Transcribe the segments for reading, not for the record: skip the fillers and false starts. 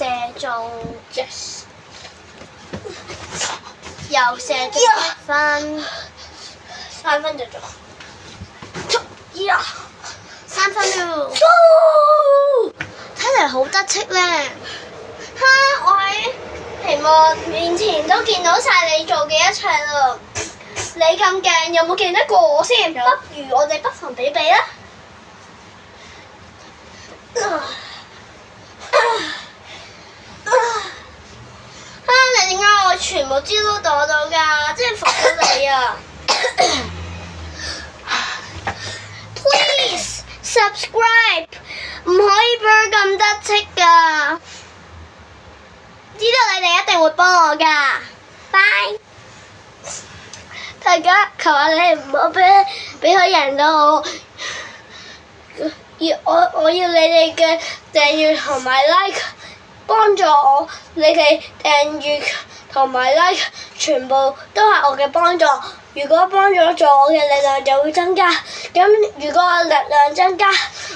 射中 yes， 又射中1分3分就中。呀！ ，3分了，睇嚟好得戚咧。哈！我喺屏幕面前都見到晒你做嘅一切啦。你咁勁，有冇勁得過我先？不如我哋不妨比比啦。你點解我全部招都躲到㗎？真係服咗你啊！Please subscribe， 唔可以俾佢咁得戚㗎。知道你哋一定會幫我㗎。Bye。大家求下你唔好俾佢贏到我。我要你哋嘅訂閱同埋 like， 幫助我。你哋訂閱同埋 like 全部都係我嘅幫助。如果幫咗助我嘅力量就會增加。咁如果我力量增加，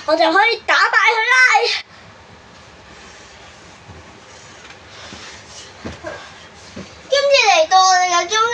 我就可以打敗佢啦。今次嚟到我哋嘅中一